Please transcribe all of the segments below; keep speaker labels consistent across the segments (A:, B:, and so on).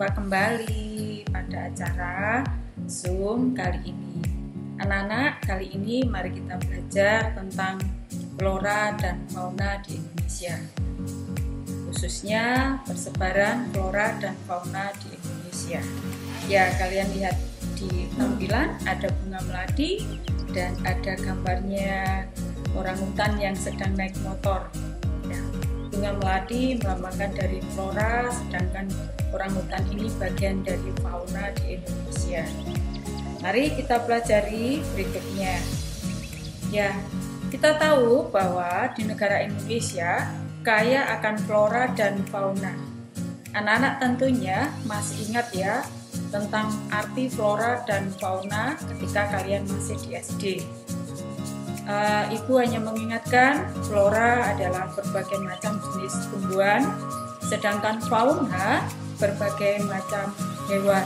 A: Jumpa kembali pada acara Zoom kali ini. Anak-anak, kali ini mari kita belajar tentang flora dan fauna di Indonesia. Khususnya persebaran flora dan fauna di Indonesia. Ya, kalian lihat di tampilan ada bunga melati dan ada gambarnya orangutan yang sedang naik motor. Ya, bunga melati melambangkan dari flora, sedangkan orangutan ini bagian dari fauna di Indonesia. Mari kita pelajari berikutnya. Ya, kita tahu bahwa di negara Indonesia kaya akan flora dan fauna. Anak-anak tentunya masih ingat ya tentang arti flora dan fauna ketika kalian masih di SD. Ibu hanya mengingatkan flora adalah berbagai macam jenis tumbuhan, sedangkan fauna berbagai macam hewan.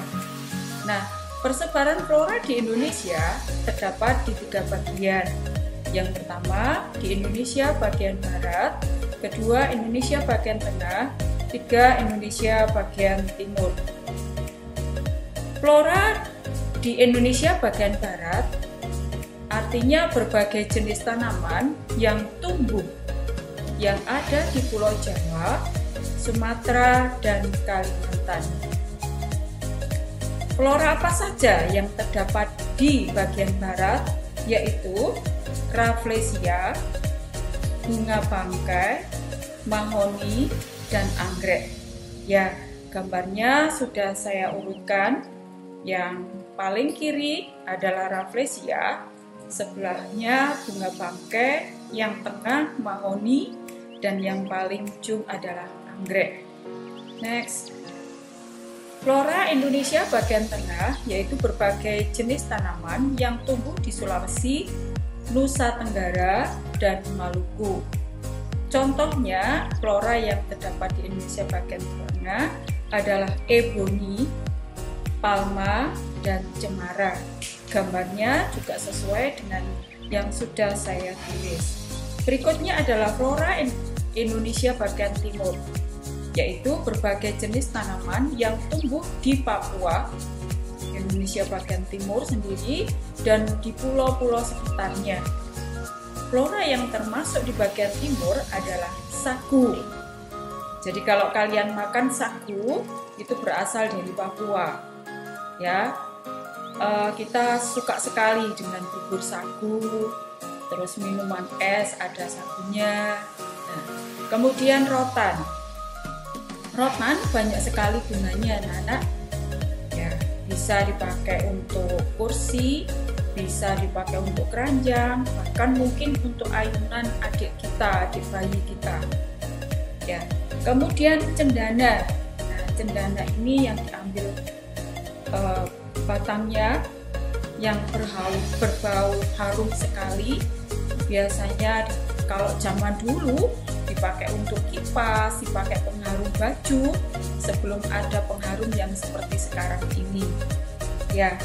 A: Nah, persebaran flora di Indonesia terdapat di 3 bagian. Yang pertama, di Indonesia bagian barat, kedua Indonesia bagian tengah, ketiga Indonesia bagian timur. Flora di Indonesia bagian barat artinya berbagai jenis tanaman yang tumbuh yang ada di Pulau Jawa, Sumatera, dan Kalimantan. Flora apa saja yang terdapat di bagian barat yaitu Rafflesia, bunga bangkai, mahoni, dan anggrek. Ya, gambarnya sudah saya urutkan. Yang paling kiri adalah Rafflesia, sebelahnya bunga bangkai, yang tengah mahoni, dan yang paling ujung adalah anggrek. Next, flora Indonesia bagian tengah yaitu berbagai jenis tanaman yang tumbuh di Sulawesi, Nusa Tenggara, dan Maluku. Contohnya, flora yang terdapat di Indonesia bagian tengah adalah eboni, palma, dan cemara. Gambarnya juga sesuai dengan yang sudah saya tulis. Berikutnya adalah flora Indonesia bagian timur, yaitu berbagai jenis tanaman yang tumbuh di Papua, Indonesia bagian timur sendiri, dan di pulau-pulau sekitarnya. Flora yang termasuk di bagian timur adalah sagu. Jadi kalau kalian makan sagu, itu berasal dari Papua. Ya, kita suka sekali dengan bubur sagu, terus minuman es ada sagunya. Nah, kemudian rotan. Rotan banyak sekali gunanya, anak-anak. Ya, bisa dipakai untuk kursi, bisa dipakai untuk keranjang, bahkan mungkin untuk ayunan adik kita, adik bayi kita. Ya, kemudian cendana. Nah, cendana ini yang diambil batangnya yang berbau harum sekali. Biasanya kalau zaman dulu dipakai untuk kipas, dipakai pengharum baju sebelum ada pengharum yang seperti sekarang ini. Ya,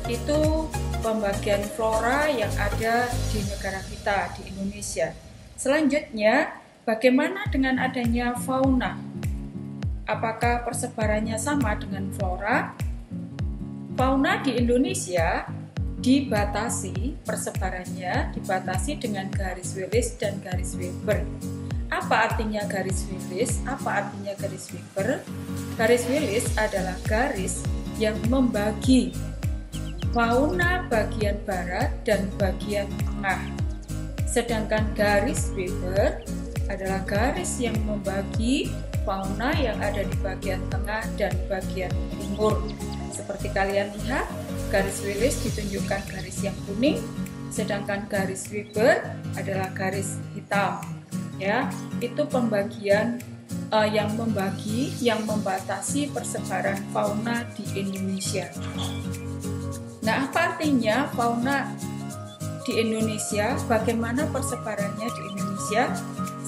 A: itu pembagian flora yang ada di negara kita, di Indonesia. Selanjutnya, bagaimana dengan adanya fauna? Apakah persebarannya sama dengan flora? Fauna di Indonesia persebarannya dibatasi dengan garis Willis dan garis Weber. Apa artinya garis Willis? Apa artinya garis Weber? Garis Willis adalah garis yang membagi fauna bagian barat dan bagian tengah. Sedangkan garis Weber adalah garis yang membagi fauna yang ada di bagian tengah dan bagian timur. Seperti kalian lihat, garis Willis ditunjukkan garis yang kuning, sedangkan garis Weber adalah garis hitam. Ya, itu pembagian yang membagi, yang membatasi persebaran fauna di Indonesia. Nah, apa artinya fauna di Indonesia? Bagaimana persebarannya di Indonesia?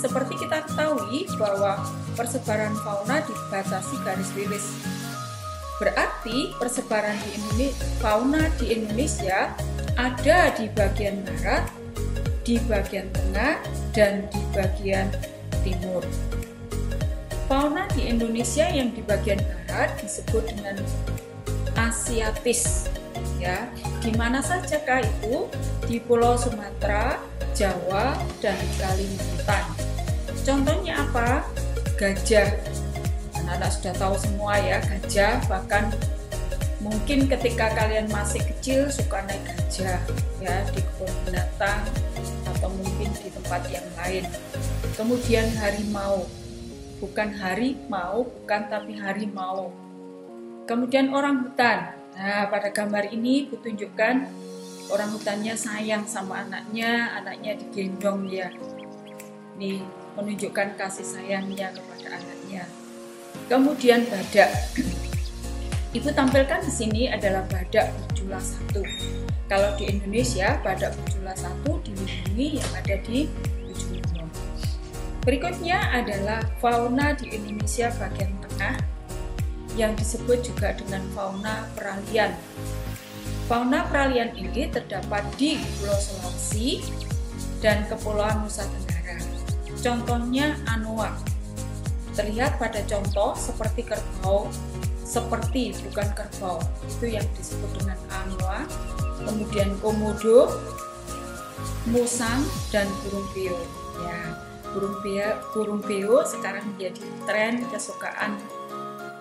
A: Seperti kita ketahui bahwa persebaran fauna dibatasi garis Willis. Berarti persebaran fauna di Indonesia ada di bagian barat, di bagian tengah, dan di bagian timur. Fauna di Indonesia yang di bagian barat disebut dengan Asiatis, ya. Di mana saja kah itu? Di Pulau Sumatera, Jawa, dan Kalimantan. Contohnya apa? Gajah. Anak-anak sudah tahu semua ya, gajah. Bahkan mungkin ketika kalian masih kecil suka naik gajah ya di kebun binatang atau mungkin di tempat yang lain. Kemudian harimau. Bukan harimau, bukan, tapi harimau. Kemudian orangutan. Nah, pada gambar ini kutunjukkan orangutannya sayang sama anaknya digendong ya. Ini menunjukkan kasih sayangnya kepada anaknya. Kemudian badak. Ibu tampilkan di sini adalah badak berjula 1. Kalau di Indonesia, badak berjula 1 dilindungi yang ada di Ujung Kulon. Berikutnya adalah fauna di Indonesia bagian tengah yang disebut juga dengan fauna peralihan. Fauna peralihan ini terdapat di Pulau Sulawesi dan Kepulauan Nusa Tenggara. Contohnya anoa. Terlihat pada contoh seperti kerbau, bukan kerbau, itu yang disebut dengan anoa. Kemudian komodo, musang, dan burung beo. Ya, burung beo sekarang menjadi tren kesukaan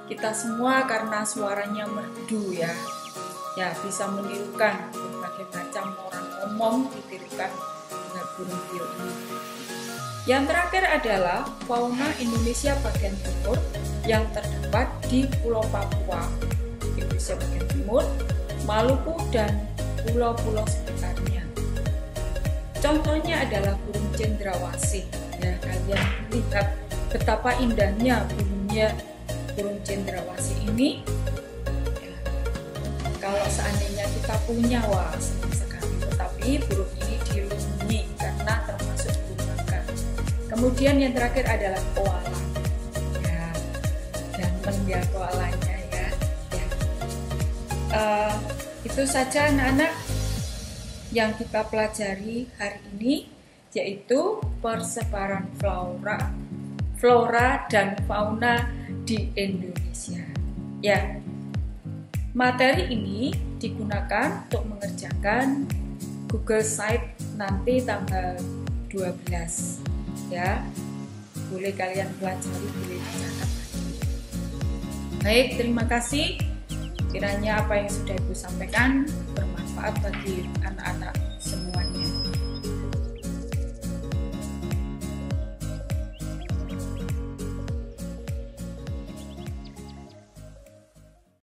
A: kita semua karena suaranya merdu ya. Ya, bisa menirukan berbagai macam orang ngomong ditirukan dengan burung beo ini. Yang terakhir adalah fauna Indonesia bagian timur yang terdapat di Pulau Papua, Indonesia bagian timur, Maluku, dan pulau-pulau sekitarnya. Contohnya adalah burung cendrawasih. Ya, kalian lihat betapa indahnya burung cendrawasih ini. Ya, kalau seandainya kita punya, wah senang sekali. Tetapi burung ini dilindungi karena termasuk burung bangka. Kemudian yang terakhir adalah koala. Ya, ganteng ya koalanya ya. Itu saja anak-anak yang kita pelajari hari ini, yaitu persebaran flora dan fauna di Indonesia. Ya, materi ini digunakan untuk mengerjakan Google Site nanti tanggal 12. Ya, boleh kalian pelajari, boleh dicatat. Baik, terima kasih. Kiranya apa yang sudah Ibu sampaikan bermanfaat bagi anak-anak